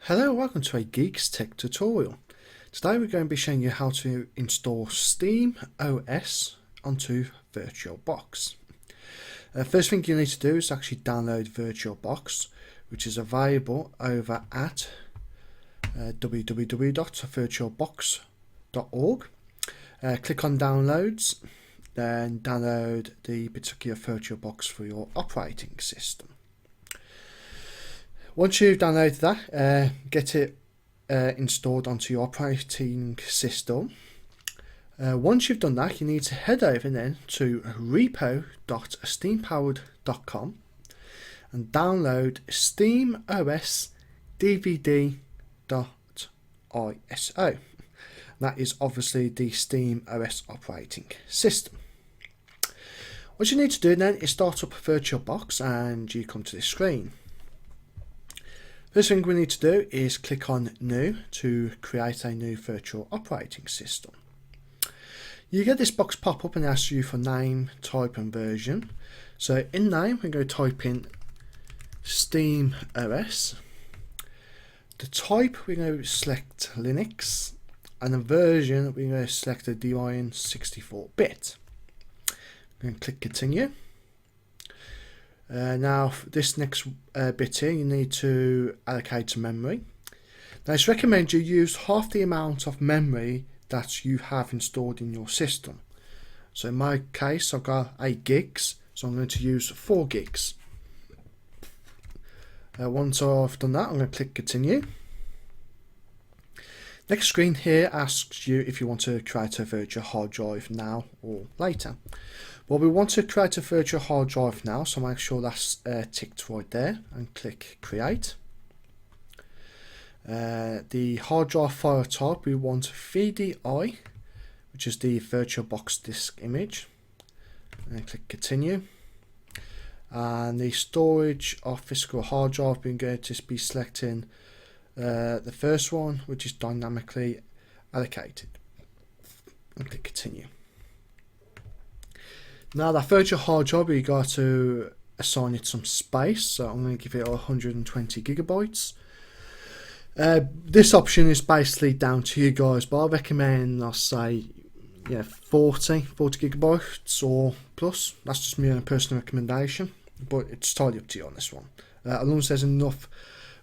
Hello, welcome to a Geeks Tech tutorial. Today we're going to be showing you how to install SteamOS onto VirtualBox. First thing you need to do is actually download VirtualBox, which is available over at www.virtualbox.org. Click on downloads, then download the particular VirtualBox for your operating system. Once you've downloaded that, get it installed onto your operating system. Once you've done that, you need to head over then to repo.steampowered.com and download SteamOS DVD.iso. That is obviously the SteamOS operating system. What you need to do then is start up VirtualBox and you come to this screen. First thing we need to do is click on New to create a new virtual operating system. You get this box pop up and asks you for name, type and version. So in name we're going to type in SteamOS. The type we're going to select Linux, and the version we're going to select the Debian 64-bit. We're going to click Continue. Now this next bit here, you need to allocate some memory. Now it's recommended you use half the amount of memory that you have installed in your system. So in my case I've got 8 gigs, so I'm going to use 4 gigs. Once I've done that, I'm going to click Continue. Next screen here asks you if you want to create a virtual hard drive now or later. Well, we want to create a virtual hard drive now, so make sure that's ticked right there and click Create. The hard drive file type, we want VDI, which is the VirtualBox disk image, and click Continue. And the storage of physical hard drive, we're going to be selecting the first one, which is dynamically allocated, and click Continue. Now that virtual hard drive, you got to assign it some space, so I'm going to give it 120 gigabytes. This option is basically down to you guys, but I recommend, I'll say, 40 gigabytes or plus. That's just my own personal recommendation, but it's entirely up to you on this one. As long as there's enough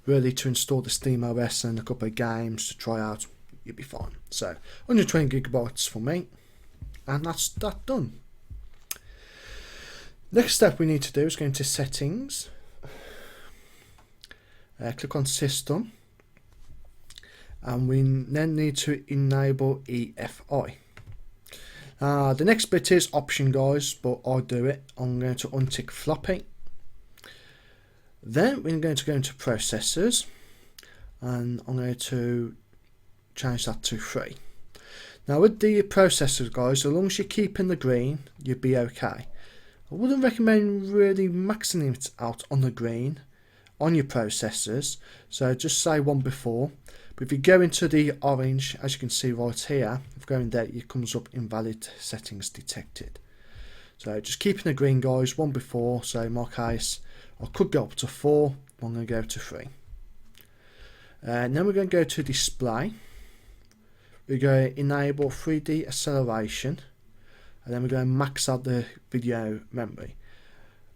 really to install the SteamOS and a couple of games to try out, you'll be fine. So 120 gigabytes for me, and that's that done. Next step we need to do is go into Settings, click on System, and we then need to enable EFI. The next bit is option, guys, but I'll do it. I'm going to untick floppy. Then we're going to go into processors, and I'm going to change that to 3. Now with the processors, guys, as long as you keep in the green, you'll be okay. I wouldn't recommend really maxing it out on the green on your processors, so just say 1 before. But if you go into the orange, as you can see right here, if going there, it comes up invalid settings detected. So just keep in the green, guys, 1 before. So in my case, I could go up to 4, but I'm going to go to 3. And then we're going to go to display. We're going to enable 3D acceleration. And then we're going to max out the video memory.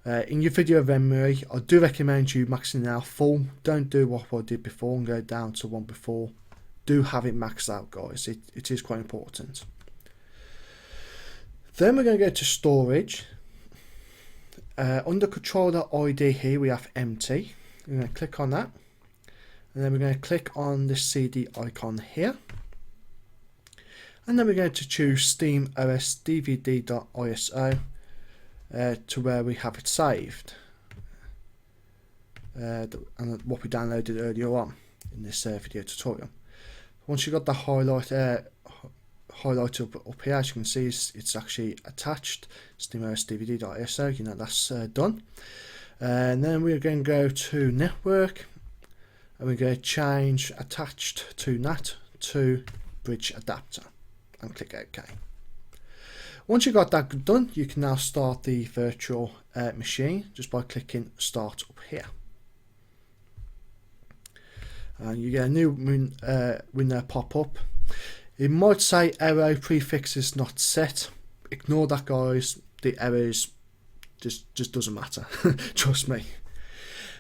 In your video memory, I do recommend you maxing it out full. Don't do what I did before and go down to 1 before. Do have it maxed out, guys. It is quite important. Then we're going to go to storage. Under controller ID here we have empty. We're going to click on that. And then we're going to click on the CD icon here. And then we're going to choose SteamOS DVD.iso to where we have it saved, and what we downloaded earlier on in this video tutorial. Once you've got the highlighted up here, as you can see, it's actually attached. SteamOS DVD.iso, that's done. And then we're going to go to network, and we're going to change attached to NAT to bridge adapter. And click OK. Once you've got that done, you can now start the virtual machine just by clicking Start up here. and you get a new window pop up. It might say error prefix is not set. Ignore that, guys. The errors just doesn't matter. Trust me.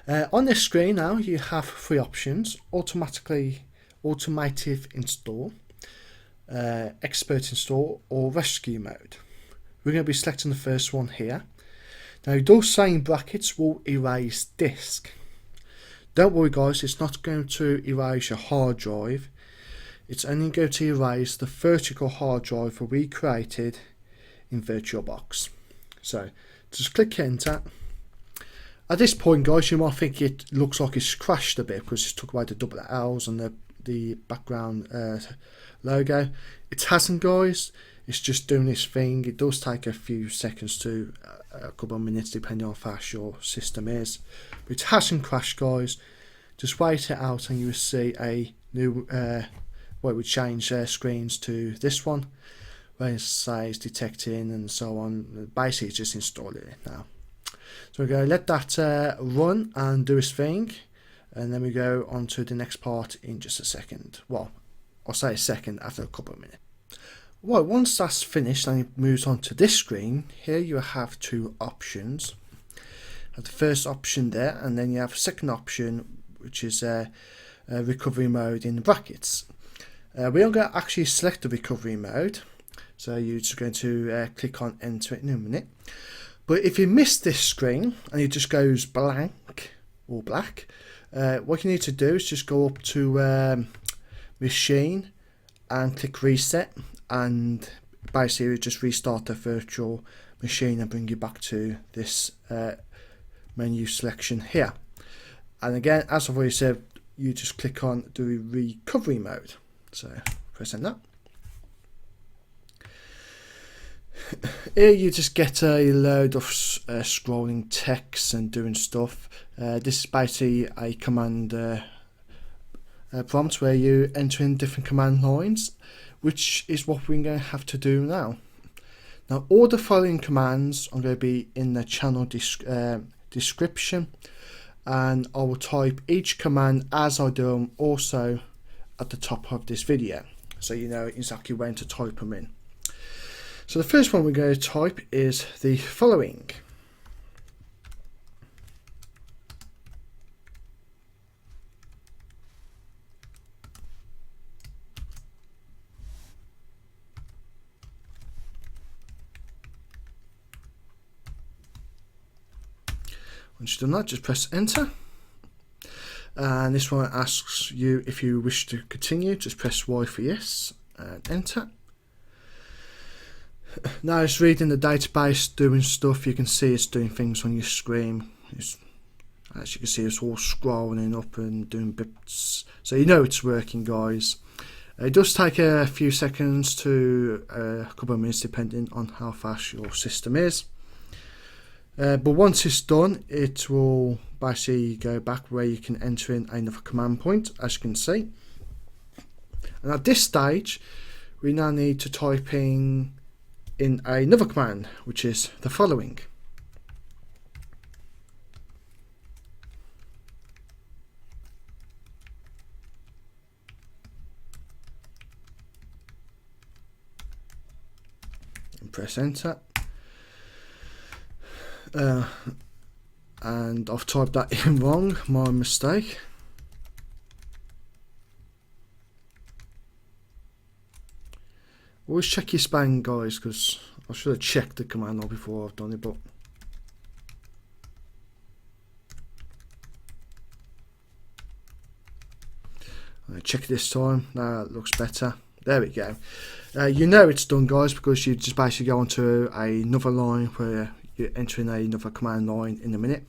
On this screen now you have three options: automative install, expert install, or rescue mode. We're going to be selecting the first one here. Now it does say in brackets will erase disk. Don't worry guys, it's not going to erase your hard drive. It's only going to erase the vertical hard drive that we created in VirtualBox. So just click enter. At this point guys, you might think it looks like it's crashed a bit because it's took away the double L's and the background logo. It hasn't guys, it's just doing this thing. It does take a few seconds to a couple of minutes depending on how fast your system is, but it hasn't crashed guys. Just wait it out and you will see a new well, we change screens to this one where it says detecting and so on. Basically it's just installing it now. So we're going to let that run and do its thing, and then we go on to the next part in just a second. Well, I'll say a second after a couple of minutes. Well, once that's finished and it moves on to this screen, here you have two options. You have the first option there, and then you have a second option which is recovery mode in brackets. We are going to actually select the recovery mode, so you're just going to click on enter in a minute. But if you miss this screen and it just goes blank or black, what you need to do is just go up to machine and click reset, and basically just restart the virtual machine and bring you back to this menu selection here. And again, as I've already said, you just click on the recovery mode. So press enter. Here you just get a load of scrolling text and doing stuff. This is basically a command prompt where you enter in different command lines, which is what we're going to have to do now. Now all the following commands are going to be in the channel description, and I will type each command as I do them also at the top of this video, so you know exactly when to type them in. So the first one we're going to type is the following. Once you've done that, just press enter. And this one asks you if you wish to continue. Just press Y for yes and enter. Now it's reading the database, doing stuff. You can see it's doing things on your screen. As you can see, it's all scrolling up and doing bits, so you know it's working guys. It does take a few seconds to a couple of minutes depending on how fast your system is, but once it's done it will basically go back where you can enter in another command point, as you can see. And at this stage we now need to type in another command, which is the following. And press enter. And I've typed that in wrong, my mistake. Always check your spam guys, because I should have checked the command now before I've done it, but I check it this time. Now it looks better. There we go. You know it's done guys, because you just basically go onto another line where you're entering another command line in a minute.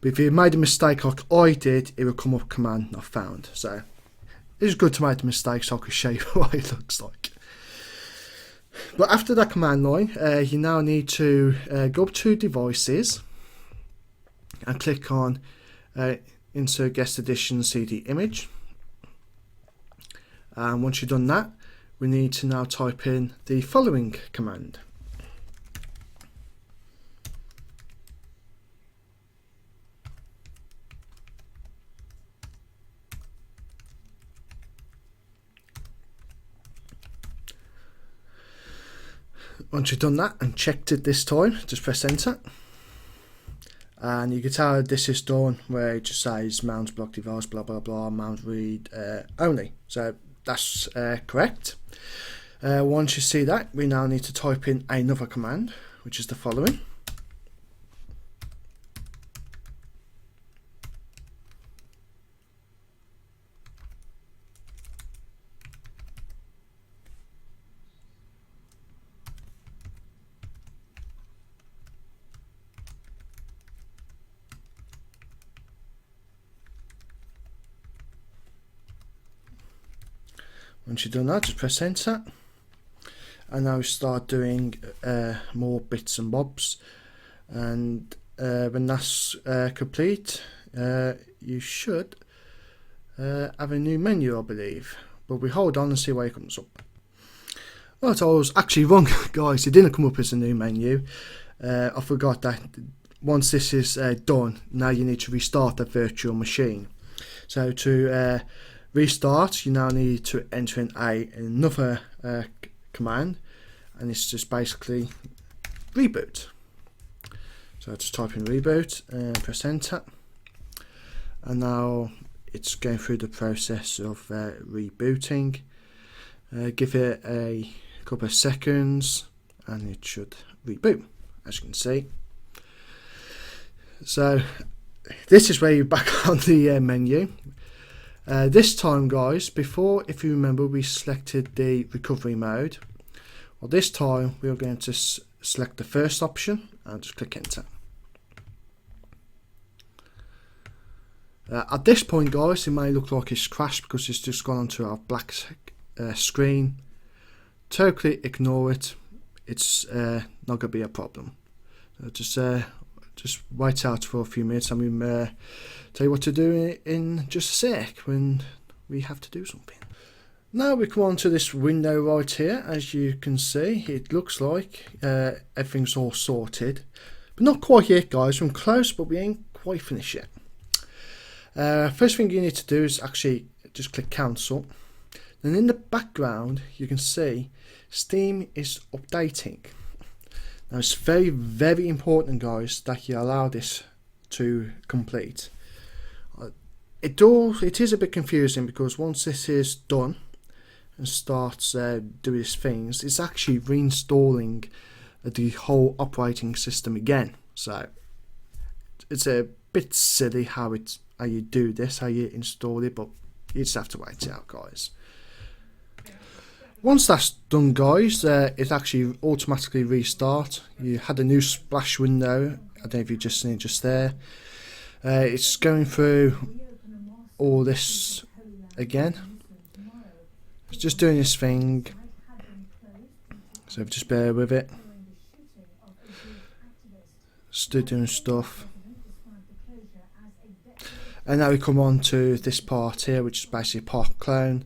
But if you made a mistake like I did, it will come up command not found. So it's good to make a mistake so I can show you what it looks like. But after that command line, you now need to go up to devices and click on insert guest edition CD image. And once you've done that, we need to now type in the following command. Once you've done that and checked it this time, just press enter. And you can tell this is done where it just says mount block device blah blah blah mount read only. So that's correct. Once you see that, we now need to type in another command, which is the following. Once you've done that, just press enter. And now we start doing more bits and bobs. And when that's complete, you should have a new menu, I believe. But we hold on and see where it comes up. Right, I was actually wrong, guys. It didn't come up as a new menu. I forgot that once this is done, now you need to restart the virtual machine. So to restart, you now need to enter in another command, and it's just basically reboot. So just type in reboot and press enter, and now it's going through the process of rebooting. Give it a couple of seconds and it should reboot, as you can see. So this is where you're back on the menu. This time, guys, before, if you remember, we selected the recovery mode. Well, this time we are going to select the first option and just click enter. At this point, guys, it may look like it's crashed because it's just gone onto our black screen. Totally ignore it. It's not going to be a problem. So just wait out for a few minutes, and we'll tell you what to do in just a sec when we have to do something. Now we come on to this window right here. As you can see, it looks like everything's all sorted, but not quite yet, guys. We're close, but we ain't quite finished yet. First thing you need to do is actually just click cancel. Then in the background you can see Steam is updating. Now it's very, very important, guys, that you allow this to complete. It is a bit confusing because once this is done and starts doing its things, it's actually reinstalling the whole operating system again. So it's a bit silly how you do this, how you install it, but you just have to wait it out, guys. Once that's done, guys, it actually automatically restart. You had a new splash window. I don't know if you just seen it just there. It's going through all this again. It's just doing this thing. So just bear with it. Still doing stuff. And now we come on to this part here, which is basically part clone.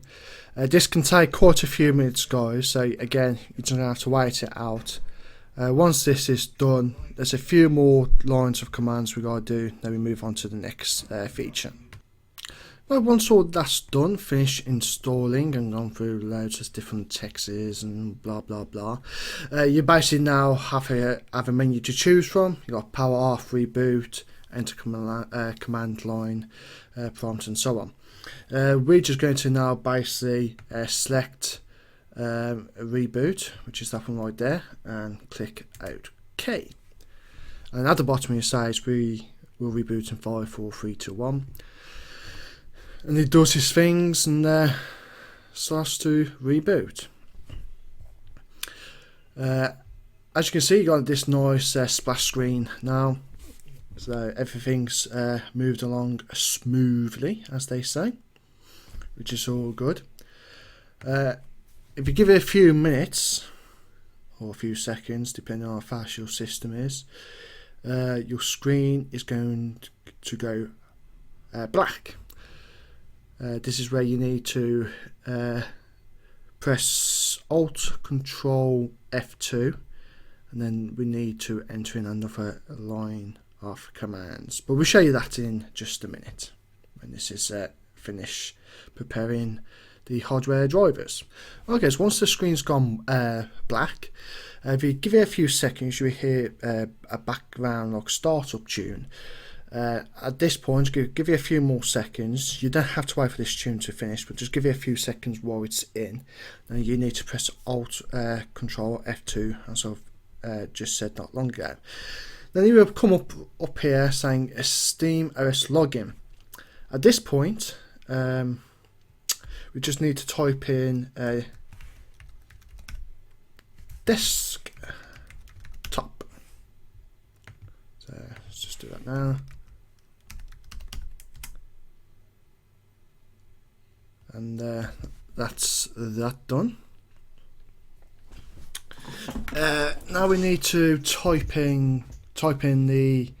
This can take quite a few minutes, guys, so again, you're just going to have to wait it out. Once this is done, there's a few more lines of commands we got to do, then we move on to the next feature. Well, once all that's done, finish installing and gone through loads of different texts and blah blah blah, you basically now have a menu to choose from. You've got power off, reboot, enter command line, prompt, and so on. We're just going to now basically select a reboot, which is that one right there, and click OK. And at the bottom it says we will reboot in 5, 4, 3, 2, 1. And it does its things and starts to reboot. As you can see, you got this nice splash screen now. So everything's moved along smoothly, as they say, which is all good. If you give it a few minutes, or a few seconds, depending on how fast your system is, your screen is going to go black. This is where you need to press Alt Control F2, and then we need to enter in another line of commands, but we'll show you that in just a minute when this is finished preparing the hardware drivers. Okay, so once the screen's gone black, if you give it a few seconds, you'll hear a background like startup tune. At this point, give it a few more seconds. You don't have to wait for this tune to finish, but just give it a few seconds while it's in. Now you need to press Alt Control F2, as I've just said not long ago. Then you will come up here saying a SteamOS login. At this point, we just need to type in a desktop. So let's just do that now. And that's that done. Now we need to type in the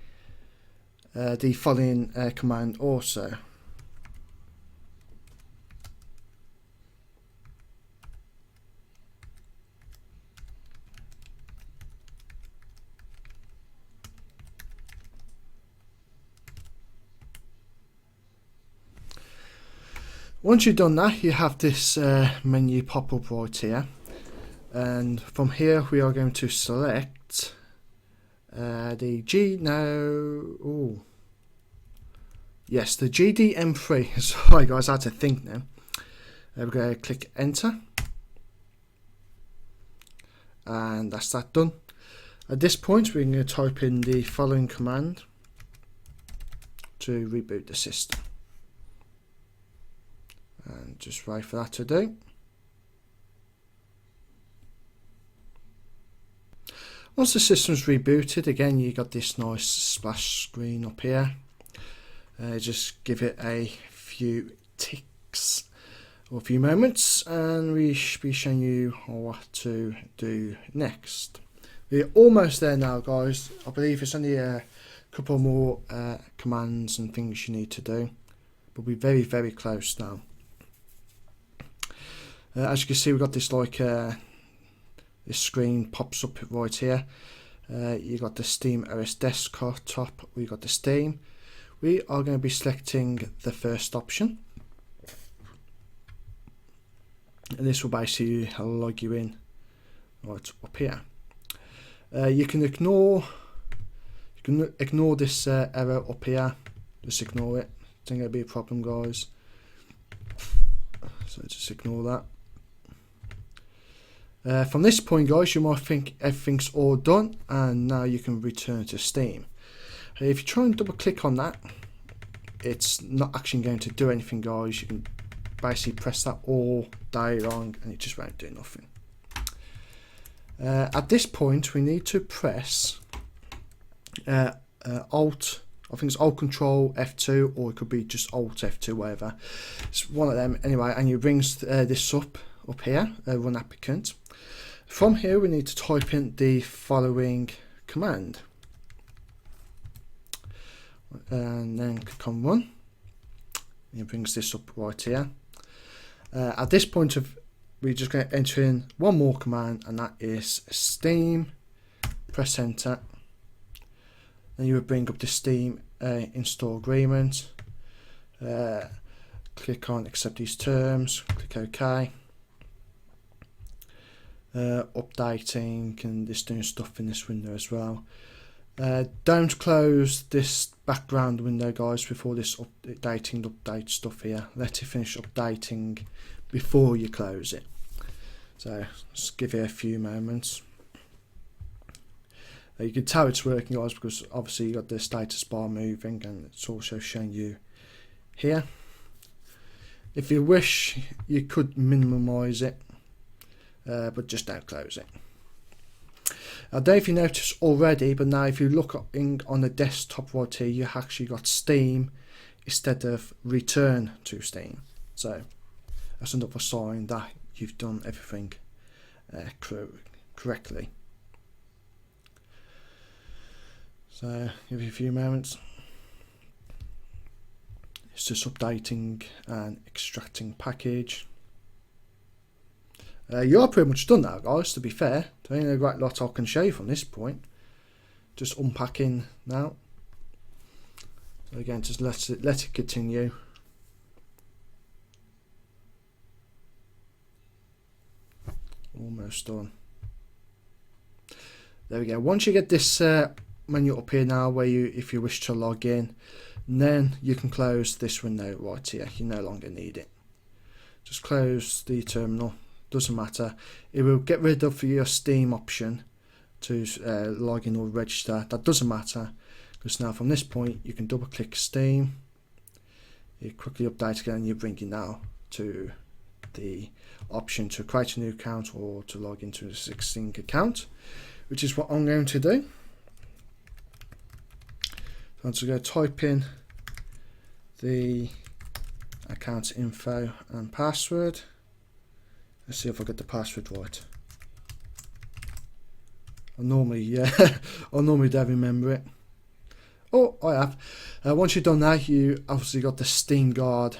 following command also. Once you've done that, you have this menu pop up right here, and from here we are going to select the GDM3. Sorry guys, I had to think now. We're going to click enter, and that's that done. At this point, we're going to type in the following command to reboot the system. And just wait for that to do. Once the system's rebooted, again you got this nice splash screen up here. Just give it a few ticks or a few moments, and we should be showing you what to do next. We're almost there now, guys. I believe it's only a couple more commands and things you need to do, but we're very, very close now. As you can see, we've got this like this screen pops up right here. You got the SteamOS desktop. We got the Steam. We are going to be selecting the first option, and this will basically log you in right up here. You can ignore this error up here. Just ignore it. It's not going to be a problem, guys. So just ignore that. From this point, guys, you might think everything's all done, and now you can return to Steam. If you try and double click on that, it's not actually going to do anything, guys. You can basically press that all day long and it just won't do nothing. At this point, we need to press Alt, I think it's Alt Control F2, or it could be just Alt F2, whatever. It's one of them anyway, and you bring this up here, run applicant. From here we need to type in the following command, and then click on run. And it brings this up right here. At this point we're just going to enter in one more command, and that is Steam. Press enter. Then you will bring up the Steam install agreement. Click on accept these terms. Click OK. Updating and just doing stuff in this window as well. Don't close this background window, guys, before this update stuff here. Let it finish updating before you close it. So just give it a few moments. You can tell it's working, guys, because obviously you got the status bar moving, and it's also showing you here. If you wish, you could minimize it, but just don't close it. I don't know if you noticed already, but now if you look on the desktop right here, you actually got Steam instead of return to Steam. So that's another sign that you've done everything correctly. So give you a few moments. It's just updating and extracting package. You are pretty much done now, guys, to be fair. There ain't a great lot I can show you from this point. Just unpacking now. So again, just let it continue. almost done. There we go. Once you get this menu up here now, where if you wish to log in, then you can close this window right here. You no longer need it. Just close the terminal. Doesn't matter. It will get rid of your Steam option to log in or register. That doesn't matter, because now from this point you can double click Steam. You quickly update again, and you bring it now to the option to create a new account or to log into an existing account, which is what I'm going to do. So I'm just going to type in the account info and password. Let's see if I get the password right. I normally don't remember it. Oh, I have. Once you've done that, you obviously got the Steam guard.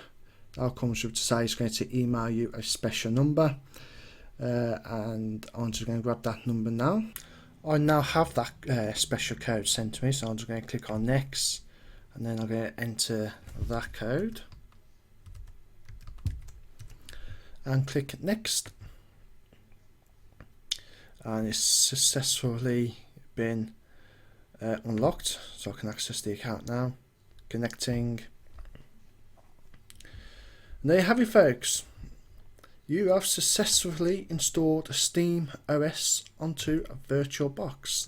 That comes up to say it's going to email you a special number, and I'm just going to grab that number now. I now have that special code sent to me, so I'm just going to click on next, and then I'm going to enter that code and click next, and it's successfully been unlocked, so I can access the account now. Connecting. And there you have it, folks. You have successfully installed SteamOS onto a VirtualBox.